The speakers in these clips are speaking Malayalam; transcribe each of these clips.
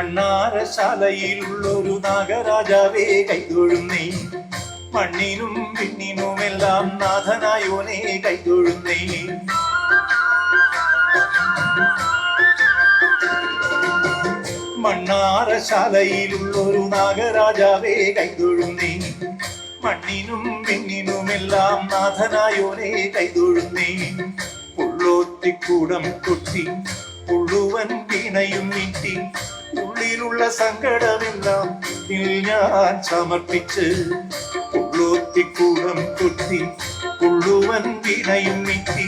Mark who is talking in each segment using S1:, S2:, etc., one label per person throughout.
S1: മണ്ണാരശാലയിലുള്ളൊരു നാഗരാജാവേ കൈതൊഴുന്നേ. മണ്ണിനും പിന്നിനുമെല്ലാം നാഥനായോനെ കൈതൊഴുന്നേ. മണ്ണാരശാലയിലുള്ളൊരു നാഗരാജാവേ കൈതൊഴുന്നേ. മണ്ണിനും പിന്നിനുമെല്ലാം നാഥനായോനെ കൈതൊഴുന്നേ. പുള്ളോത്തിക്കൂടം കൊട്ടി പുള്ളുവൻ വീണയും നീട്ടി ഉള്ളിലുള്ള സങ്കടമെല്ലാം ഞാൻ സമർപ്പിച്ച്. പുള്ളോത്തിക്കൂടം കൊട്ടി പുള്ളുവൻ വീണയും നീട്ടി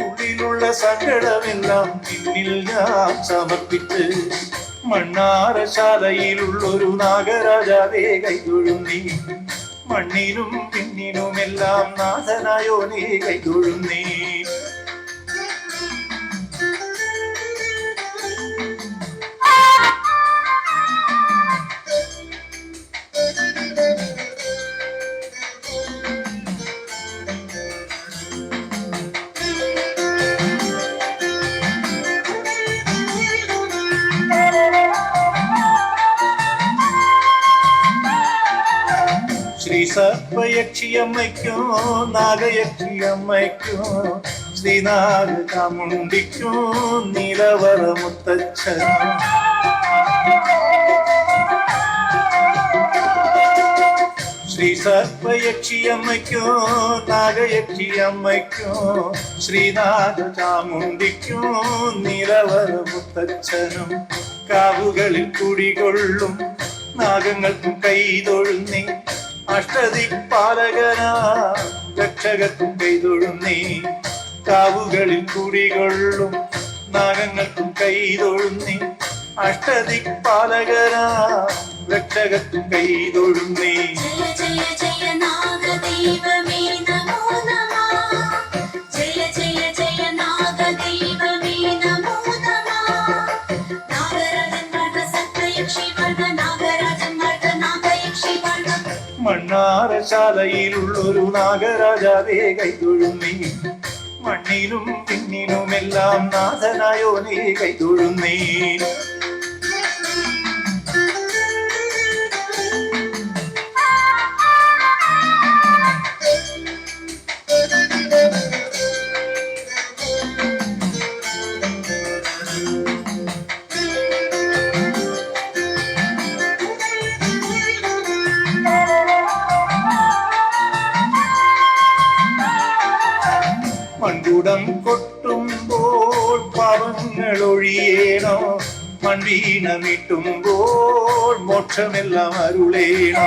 S1: ഉള്ളിലുള്ള സങ്കടമെല്ലാം പിന്നിൽ ഞാൻ സമർപ്പിച്ച്. മണ്ണാരശാലയിലുള്ളൊരു നാഗരാജാവേ കൈതൊഴുന്നേ. മണ്ണിനും പിന്നിനുമെല്ലാം നാഥനായോനെ കൈതൊഴുന്നേ. ശ്രീ സർപ്പയക്ഷിയമ്മയ്ക്കോ നാഗയക്ഷിയമ്മയ്ക്കോ ശ്രീനാഗചാമുണ്ടിക്കോ നീലവറ മുത്തച്ഛനോ. ശ്രീ സർപ്പയക്ഷിയമ്മയ്ക്കോ നാഗയക്ഷിയമ്മയ്ക്കോ ശ്രീനാഗചാമുണ്ടിക്കോ നീലവറ മുത്തച്ഛനും. കാവുകളിൽ കുടികൊള്ളും നാഗങ്ങൾക്കും കൈതൊഴുന്നേ. അഷ്ടദിക്പാലകനാ രക്ഷകർക്കും കൈതൊഴുന്നേ. കാവുകളിൽ കുടികൊള്ളും നാഗങ്ങൾക്കും കൈതൊഴുന്നേ. അഷ്ടദിക്പാലകനാ രക്ഷകർക്കും കൈതൊഴുന്നേ.
S2: ജയ ജയ ജയ നാഗദൈവമേ നമോ നമഃ. ജയ ജയ ജയ നാഗദൈവമേ നമോ നമഃ. നാഗരാജൻ വർദ്ധ സപ്തയക്ഷി വർദ്ധ നാഗരാജൻ വർദ്ധ നാഗയക്ഷി വർദ്ധ.
S1: മണ്ണാരശാലയിലുള്ളൊരു നാഗരാജാവേ കൈതൊഴുന്നേ. മണ്ണിനും പിന്നിനുമെല്ലാം നാഥനായോനെ കൈതൊഴുന്നേ. മൺകുടം കൊട്ടുമ്പോൾ പാവങ്ങൾ ഒഴിയേണോ. മൺവീണമിട്ടുമ്പോൾ മോക്ഷമെല്ലാം അരുളേണോ.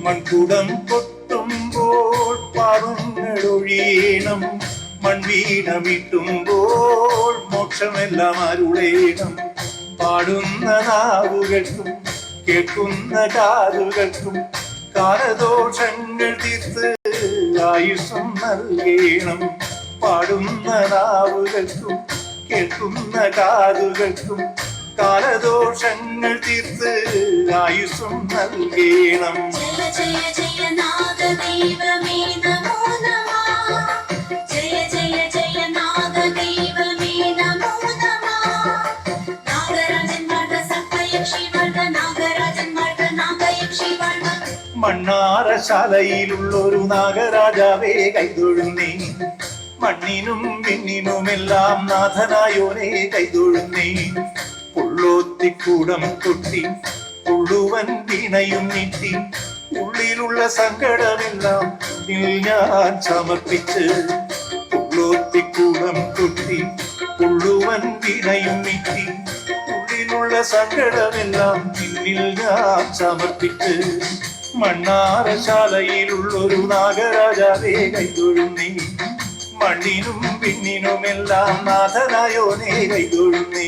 S1: മൺകുടം കൊട്ടുമ്പോൾ പാവങ്ങൾ ഒഴിയേണം. മൺവീണമിട്ടുമ്പോൾ മോക്ഷമെല്ലാം അരുളേണം. പാടുന്ന നാവുകൾക്കും കേൾക്കുന്ന കാതുകൾക്കും കാലദോഷങ്ങൾ തീർത്ത് ആയുസ്സും നൽകണം. പാടുന്ന നാവുകൾക്കും കേൾക്കുന്ന കാതുകൾക്കും കാലദോഷങ്ങൾ തീർത്ത് ആയുസ്സും നൽകണം.
S2: ജയ ജയ ജയ നാഗദൈവമേ നമോ നമഃ. ജയ ജയ ജയ നാഗദൈവമേ നമോ നമഃ. നാഗരാജൻ വർദ്ധ സപ്തയക്ഷി വർദ്ധ നാഗരാജൻ വർദ്ധ നാഗയക്ഷി വർദ്ധ.
S1: മണ്ണാരശാലയിലുള്ളൊരു നാഗരാജാവേ കൈതൊഴുന്നേ. മണ്ണിനും പിന്നിനുമെല്ലാം നാഥനായോനെ കൈതൊഴുന്നേ. പുള്ളോത്തിക്കൂടം കൊട്ടി പുള്ളുവൻ വീണയും നീട്ടി ഉള്ളിലുള്ള സങ്കടമെല്ലാം ഞാൻ സമർപ്പിച്ച്. പുള്ളോത്തിക്കൂടം കൊട്ടി പുള്ളുവൻ വീണയും നീട്ടി ഉള്ളിലുള്ള സങ്കടമെല്ലാം പിന്നിൽ ഞാൻ സമർപ്പിച്ച്. മണ്ണാരശാലയിലുള്ളൊരു നാഗരാജാവേ കൈതൊഴുന്നേ. മണ്ണിനും പിന്നിനുമെല്ലാം നാഥനായോനെ കൈതൊഴുന്നേ.